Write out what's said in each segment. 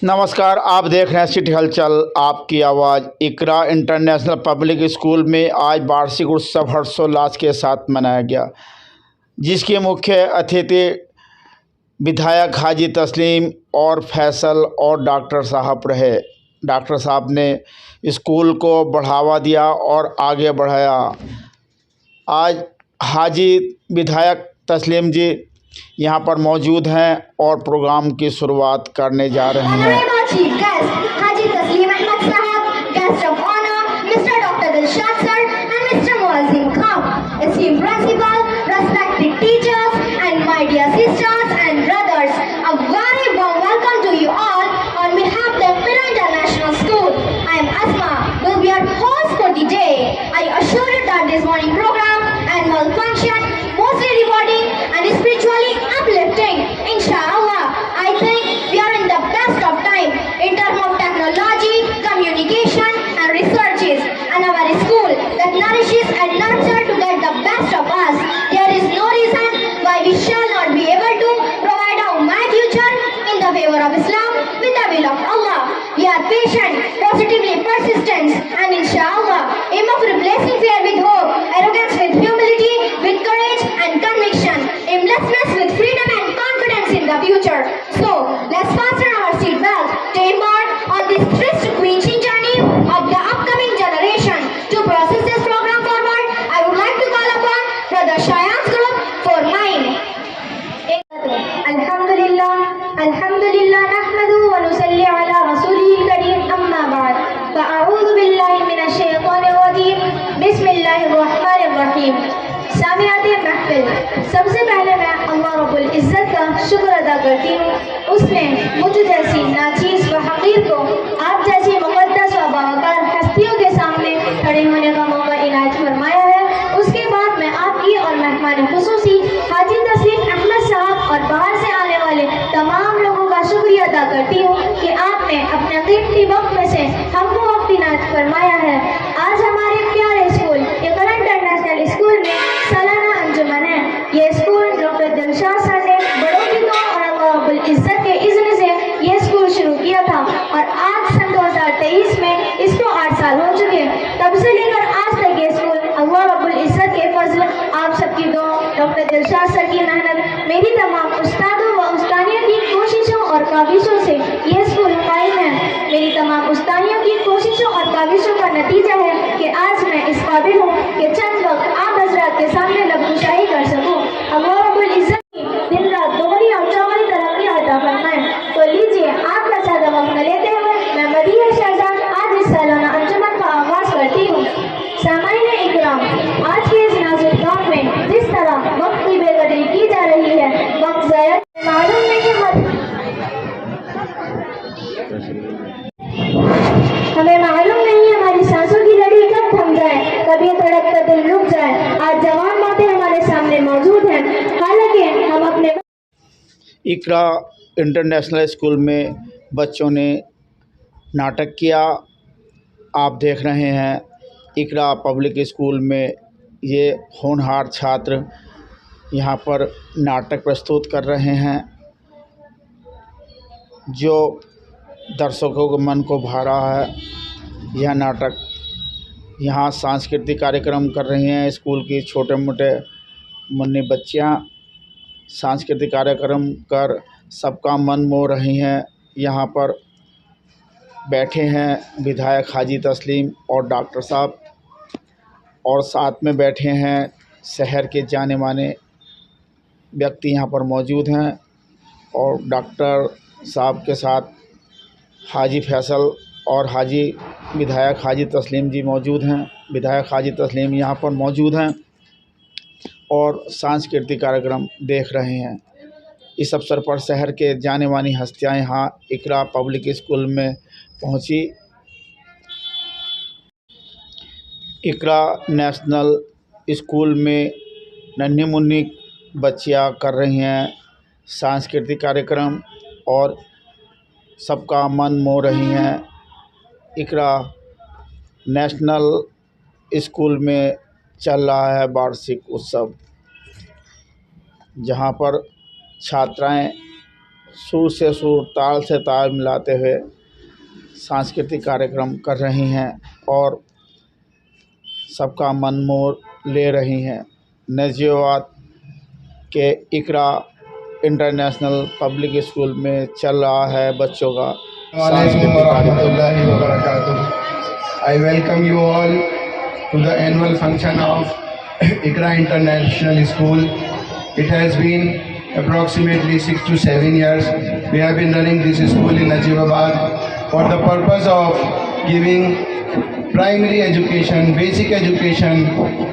नमस्कार, आप देख रहे हैं सिटी हलचल, आपकी आवाज़। इकरा इंटरनेशनल पब्लिक स्कूल में आज वार्षिक उत्सव हर्षोल्लास के साथ मनाया गया, जिसके मुख्य अतिथि विधायक हाजी तस्लीम और फैसल और डॉक्टर साहब रहे। डॉक्टर साहब ने स्कूल को बढ़ावा दिया और आगे बढ़ाया। आज हाजी विधायक तस्लीम जी यहाँ पर मौजूद हैं और प्रोग्राम की शुरुआत करने जा रहे हैं। This morning program and malfunction mostly rewarding and spiritually uplifting. Inshallah, I think we are in the best of time in terms of technology, communication and researches, and our school that nourishes and nurtures to get the best of us. There is no reason why we shall not be able to provide our my future in the favor of Islam with the will of Allah. We are patient, positively persistent, and inshallah aim of replacing fear with hope, arrogance with humility, with courage and conviction, aimlessness with freedom and confidence in the future. So let's fasten our seatbelt to embark on this thrill-quenching journey of the upcoming generation. To process this program forward, I would like to call upon Brother Shayan's group for mine. Alhamdulillah, Alhamdulillah, nahmaduhu wa nusalli ala rasulihil kareem, amma ba'd. Fa'a'udhu billahi minash shaitanir rajim. बिस्मिल्लाहिर रहमानिर रहीम। सामियाते महफिल, सबसे पहले मैं अल्लाह रब्बुल इज़्ज़त का शुक्र अदा करती हूँ। उसने मुझ जैसी नाचीज़ व हक़ीर को आप जैसी मुक़द्दस व बावक़ार हस्तियों के सामने खड़े होने का मौका इनायत फरमाया है। उसके बाद मैं आपकी और मेहमान ख़ुसूसी हाजी तस्लीम अहमद साहब और बाहर से आने वाले तमाम लोगों का शुक्रिया अदा करती हूँ कि आपने अपने कीमती वक्त में से हमको वक्त इनायत फरमाया है। आज हमारे प्यारे स्कूल इकरा इंटरनेशनल स्कूल में सालाना अंजुमन है। ये स्कूल डॉक्टर दिलशाद सर ने बड़ों की दुआ और अल्लाह रब्बुल इज़्ज़त के इज़्न से ये स्कूल शुरू किया था और आज सन 2023 में इसको 8 साल हो चुके। तब से लेकर आज तक ये स्कूल अल्लाह रब्बुल इज़्ज़त के फजल, आप सबकी दुआ, डॉक्टर दिलशाद सर की मेहनत, मेरी तमाम उस्तादों व उस्तानियों की कोशिशों और काविशों से ये स्कूल कायम है। मेरी तमाम उस्तानियों की कोशिशों और काविशों का नतीजा है कि आज मैं इस काबिल हूँ कि चंद वक्त आप हज़रात के सामने लबकुशाही कर सकूँ। अल्लाह रब्बुल इज़्ज़त दिन रात दोहरी और चौगुनी तरक्की अता फरमाए। तो लीजिए, आपका ज़्यादा वक्त न लेते हुए मैं मदीह शहजाद आज इस सालाना अंजुमन का आगाज़ करती हूँ। सामाईन इकराम, आज के इस नाज़ुक दौर में जिस तरह वक्त की बेकदरी की जा रही है, वक्त ज़ाया मालूम नहीं हमें मालूम नहीं हमारी सांसों की लड़ी कब थम जाए, कभी धड़क का दिल रुक जाए। आज जवान बातें हमारे सामने मौजूद हैं, हालांकि हम अपने इकरा इंटरनेशनल स्कूल में बच्चों ने नाटक किया। आप देख रहे हैं इकरा पब्लिक स्कूल में ये होनहार छात्र यहाँ पर नाटक प्रस्तुत कर रहे हैं, जो दर्शकों के मन को भा रहा है। यह नाटक यहाँ सांस्कृतिक कार्यक्रम कर रही हैं स्कूल की छोटे मोटे मुन्नी बच्चियाँ। सांस्कृतिक कार्यक्रम कर सबका मन मोह रही हैं। यहाँ पर बैठे हैं विधायक हाजी तस्लीम और डॉक्टर साहब, और साथ में बैठे हैं शहर के जाने माने व्यक्ति यहाँ पर मौजूद हैं। और डॉक्टर साहब के साथ हाजी फैसल और हाजी विधायक हाजी तस्लीम जी मौजूद हैं। विधायक हाजी तस्लीम यहाँ पर मौजूद हैं और सांस्कृतिक कार्यक्रम देख रहे हैं। इस अवसर पर शहर के जाने मानी हस्तियाँ यहाँ इकरा पब्लिक स्कूल में पहुँची। इकरा नेशनल स्कूल में नन्ही मुन्नी बच्चियाँ कर रही हैं सांस्कृतिक कार्यक्रम और सबका मन मोह रही हैं। इकरा नेशनल स्कूल में चल रहा है वार्षिक उत्सव, जहाँ पर छात्राएं सुर से सुर, ताल से ताल मिलाते हुए सांस्कृतिक कार्यक्रम कर रही हैं और सबका मन मोह ले रही हैं। नजीबाबाद के इकरा इंटरनेशनल पब्लिक स्कूल में चल रहा है बच्चों का सांस्कृतिक कार्यक्रम। I welcome you all to the annual function of Ikra International School. It has been approximately 6 to 7 years. We have been running this school in Najibabad for the purpose of giving primary education, basic education,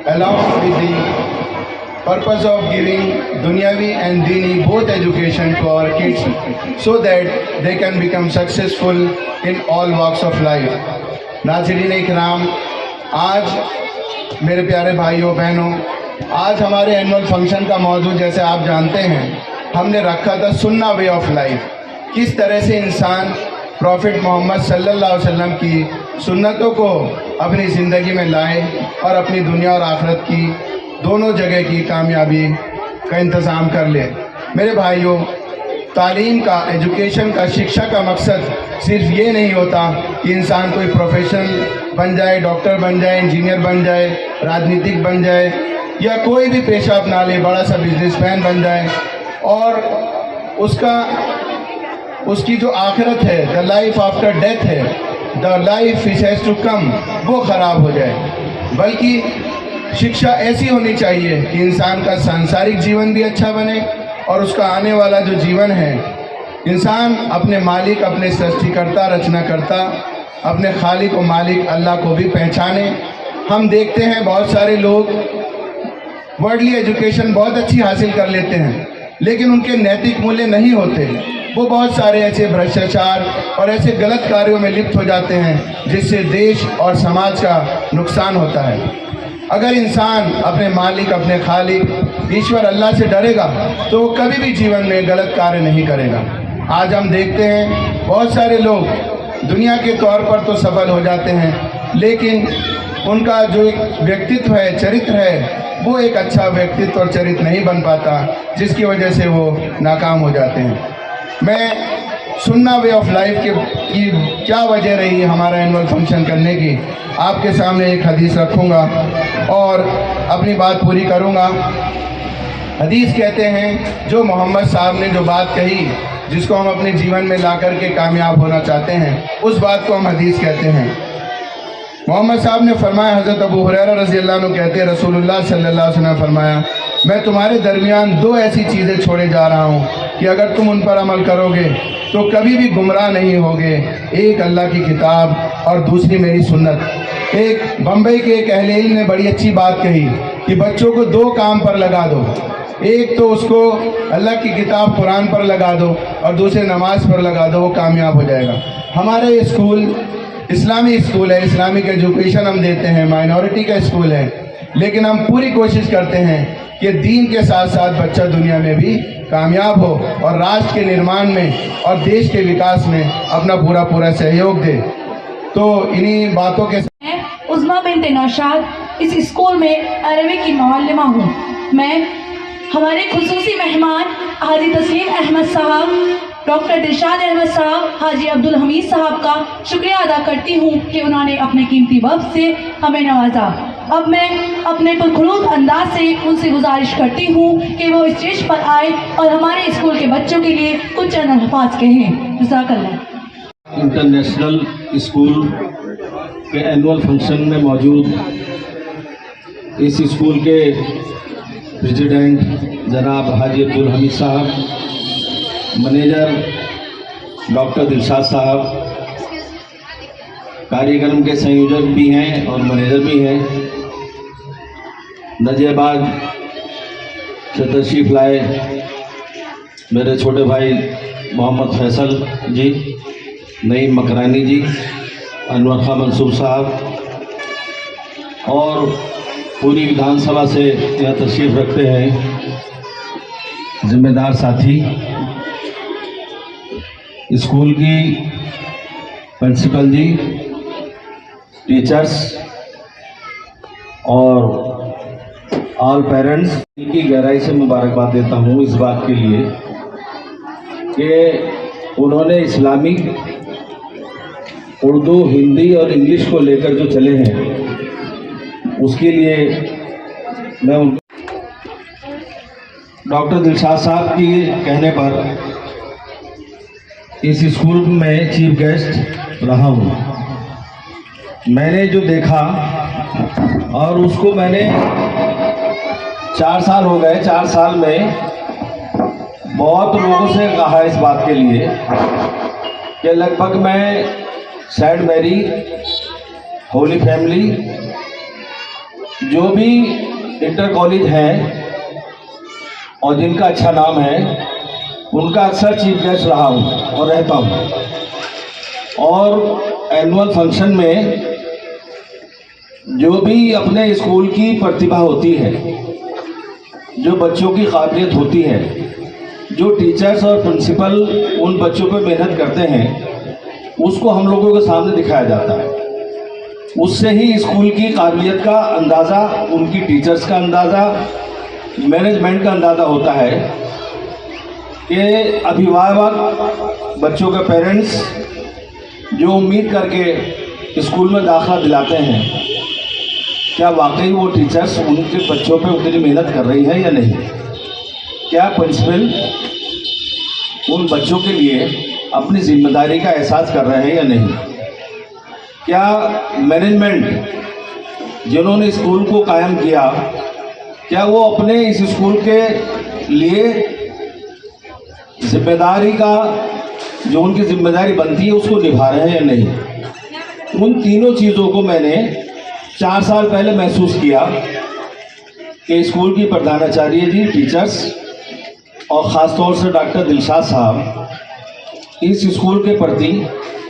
along with the purpose of giving Dunyavi and Dini both education to our kids so that they can become successful in all walks of life. नाज़रीन इकराम, आज मेरे प्यारे भाइयों बहनों, आज हमारे annual function का मौजू जैसे आप जानते हैं हमने रखा था सुन्ना वे ऑफ लाइफ। किस तरह से इंसान प्रॉफिट मोहम्मद सल्लल्लाहु अलैहि वसल्लम की सुन्नतों को अपनी ज़िंदगी में लाए और अपनी दुनिया और आखिरत की दोनों जगह की कामयाबी का इंतज़ाम कर ले। मेरे भाइयों, तालीम का, एजुकेशन का, शिक्षा का मकसद सिर्फ ये नहीं होता कि इंसान कोई प्रोफेशनल बन जाए, डॉक्टर बन जाए, इंजीनियर बन जाए, राजनीतिक बन जाए या कोई भी पेशा अपना ले, बड़ा सा बिजनेसमैन बन जाए और उसकी जो आखिरत है, द लाइफ आफ्टर डेथ है, the life which has to come, वो ख़राब हो जाए। बल्कि शिक्षा ऐसी होनी चाहिए कि इंसान का सांसारिक जीवन भी अच्छा बने और उसका आने वाला जो जीवन है इंसान अपने मालिक, अपने सृष्टिकर्ता, रचनाकर्ता, अपने खालिक और मालिक अल्लाह को भी पहचाने। हम देखते हैं बहुत सारे लोग वर्ल्डली एजुकेशन बहुत अच्छी हासिल कर लेते हैं लेकिन उनके नैतिक मूल्य नहीं होते। वो बहुत सारे ऐसे भ्रष्टाचार और ऐसे गलत कार्यों में लिप्त हो जाते हैं जिससे देश और समाज का नुकसान होता है। अगर इंसान अपने मालिक, अपने खालिक ईश्वर अल्लाह से डरेगा तो वो कभी भी जीवन में गलत कार्य नहीं करेगा। आज हम देखते हैं बहुत सारे लोग दुनिया के तौर पर तो सफल हो जाते हैं लेकिन उनका जो एक व्यक्तित्व है, चरित्र है, वो एक अच्छा व्यक्तित्व और चरित्र नहीं बन पाता जिसकी वजह से वो नाकाम हो जाते हैं। मैं सुन्ना वे ऑफ लाइफ की क्या वजह रही हमारा एनुअल फंक्शन करने की, आपके सामने एक हदीस रखूँगा और अपनी बात पूरी करूँगा। हदीस कहते हैं जो मोहम्मद साहब ने जो बात कही जिसको हम अपने जीवन में ला कर के कामयाब होना चाहते हैं उस बात को हम हदीस कहते हैं। मोहम्मद साहब ने फरमाया, हज़रत अबू हुरैरा रज़ी अल्लाह अन्हु कहते हैं रसूलुल्लाह सल्लल्लाहु अलैहि वसल्लम ने फरमाया, मैं तुम्हारे दरमियान दो ऐसी चीज़ें छोड़े जा रहा हूँ कि अगर तुम उन पर अमल करोगे तो कभी भी गुमराह नहीं होगे। एक अल्लाह की किताब और दूसरी मेरी सुन्नत। एक बम्बई के एक अहले इल्म ने बड़ी अच्छी बात कही कि बच्चों को दो काम पर लगा दो, एक तो उसको अल्लाह की किताब कुरान पर लगा दो और दूसरे नमाज पर लगा दो, वो कामयाब हो जाएगा। हमारा ये स्कूल इस्लामी स्कूल है, इस्लामिक एजुकेशन हम देते हैं, माइनॉरिटी का स्कूल है, लेकिन हम पूरी कोशिश करते हैं कि दीन के साथ साथ बच्चा दुनिया में भी कामयाब हो और राष्ट्र के निर्माण में और देश के विकास में अपना पूरा सहयोग दे। तो इन्हीं बातों के उज़्मा बिन्त नौशाद इस स्कूल में अरबी की मुअल्लिमा हूँ। मैं हमारे खुसूसी मेहमान हाजी तस्लीम अहमद साहब, डॉक्टर दिलशाद अहमद साहब, हाजी अब्दुल हमीद साहब का शुक्रिया अदा करती हूँ कि उन्होंने अपने कीमती वक्त से हमें नवाजा। अब मैं अपने पुरखुलूस अंदाज से उनसे गुजारिश करती हूँ कि वो स्टेज पर आए और हमारे स्कूल के बच्चों के लिए कुछ चंद अल्फाज कहें। जज़ाकल्लाह। इंटरनेशनल स्कूल के एनुअल फंक्शन में मौजूद इस स्कूल के प्रेसिडेंट जनाब हाजी अब्दुल हमीद साहब, मैनेजर डॉक्टर दिलशाद साहब, कार्यक्रम के संयोजक भी हैं और मैनेजर भी हैं, नजीबाबाद से तशरीफ़ लाए मेरे छोटे भाई मोहम्मद फैसल जी, नईम मकरानी जी, अनवर खां मंसूर साहब और पूरी विधानसभा से यहाँ तशरीफ़ रखते हैं जिम्मेदार साथी, स्कूल की प्रिंसिपल जी, टीचर्स और ऑल पेरेंट्स की गहराई से मुबारकबाद देता हूँ इस बात के लिए कि उन्होंने इस्लामिक, उर्दू, हिंदी और इंग्लिश को लेकर जो चले हैं, उसके लिए मैं उनको डॉक्टर दिलशाद साहब की कहने पर इस स्कूल में चीफ गेस्ट रहा हूँ। मैंने जो देखा और उसको मैंने 4 साल हो गए, 4 साल में बहुत लोगों से कहा इस बात के लिए कि लगभग मैं सेंट मैरी, होली फैमिली, जो भी इंटर कॉलेज हैं और जिनका अच्छा नाम है, उनका अक्सर चीफ गेस्ट रहा हूँ और रहता हूँ। और एनुअल फंक्शन में जो भी अपने स्कूल की प्रतिभा होती है, जो बच्चों की काबिलियत होती है, जो टीचर्स और प्रिंसिपल उन बच्चों पर मेहनत करते हैं, उसको हम लोगों के सामने दिखाया जाता है। उससे ही स्कूल की काबिलियत का अंदाज़ा, उनकी टीचर्स का अंदाज़ा, मैनेजमेंट का अंदाज़ा होता है कि अभिभावक, बच्चों के पेरेंट्स जो उम्मीद करके स्कूल में दाखिला दिलाते हैं, क्या वाकई वो टीचर्स उनके बच्चों पे उतनी मेहनत कर रही है या नहीं? क्या प्रिंसिपल उन बच्चों के लिए अपनी जिम्मेदारी का एहसास कर रहे हैं या नहीं? क्या मैनेजमेंट जिन्होंने स्कूल को कायम किया, क्या वो अपने इस स्कूल के लिए जिम्मेदारी का, जो उनकी जिम्मेदारी बनती है, उसको निभा रहे हैं या नहीं? उन तीनों चीज़ों को मैंने 4 साल पहले महसूस किया कि स्कूल की प्रधानाचार्य जी, टीचर्स और ख़ास तौर से डॉक्टर दिलशाद साहब इस स्कूल के प्रति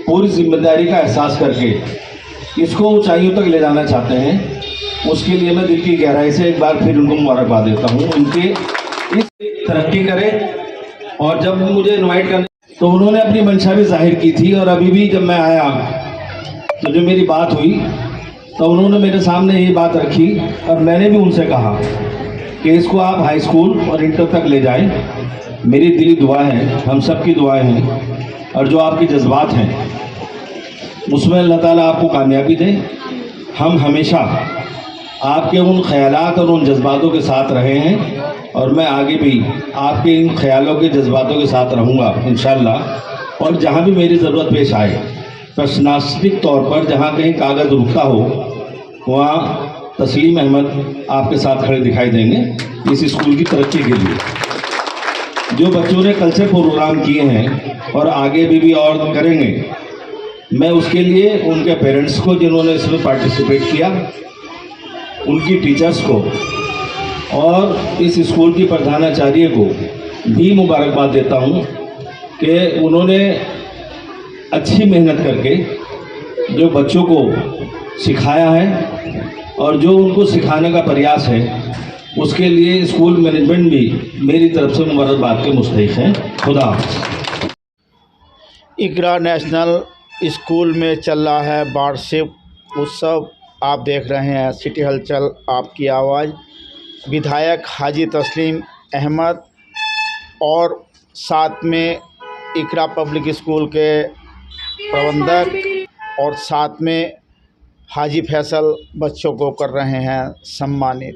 पूरी जिम्मेदारी का एहसास करके इसको ऊंचाइयों तक ले जाना चाहते हैं। उसके लिए मैं दिल की गहराई से एक बार फिर उनको मुबारकबाद देता हूँ। उनके इस तरक्की करें। और जब मुझे इनवाइट करने तो उन्होंने अपनी मंशा भी जाहिर की थी, और अभी भी जब मैं आया तो जो मेरी बात हुई तो उन्होंने मेरे सामने ये बात रखी, और मैंने भी उनसे कहा कि इसको आप हाई स्कूल और इंटर तक ले जाएं। मेरी दिली दुआ है, हम सब की दुआएं हैं, और जो आपके जज्बात हैं उसमें अल्लाह ताला आपको कामयाबी दे। हम हमेशा आपके उन ख्यालात और उन जज्बातों के साथ रहे हैं, और मैं आगे भी आपके इन ख्यालों के जज्बातों के साथ रहूँगा इंशाअल्लाह। और जहाँ भी मेरी ज़रूरत पेश आए, प्रशासनिक तौर पर जहाँ कहीं कागज़ रुकता हो, वहाँ तस्लीम अहमद आपके साथ खड़े दिखाई देंगे इस स्कूल की तरक्की के लिए। जो बच्चों ने कल से प्रोग्राम किए हैं और आगे भी और करेंगे, मैं उसके लिए उनके पेरेंट्स को, जिन्होंने इसमें पार्टिसिपेट किया, उनकी टीचर्स को और इस स्कूल की प्रधानाचार्य को भी मुबारकबाद देता हूँ कि उन्होंने अच्छी मेहनत करके जो बच्चों को सिखाया है, और जो उनको सिखाने का प्रयास है, उसके लिए स्कूल मैनेजमेंट भी मेरी तरफ से मुबारकबाद के मुस्तहिक हैं। खुदा हाफ़िज़। इकरा नेशनल स्कूल में चल रहा है वार्षिक उत्सव। आप देख रहे हैं सिटी हलचल, आपकी आवाज़। विधायक हाजी तस्लीम अहमद और साथ में इकरा पब्लिक स्कूल के प्रबंधक और साथ में हाजी फैसल बच्चों को कर रहे हैं सम्मानित।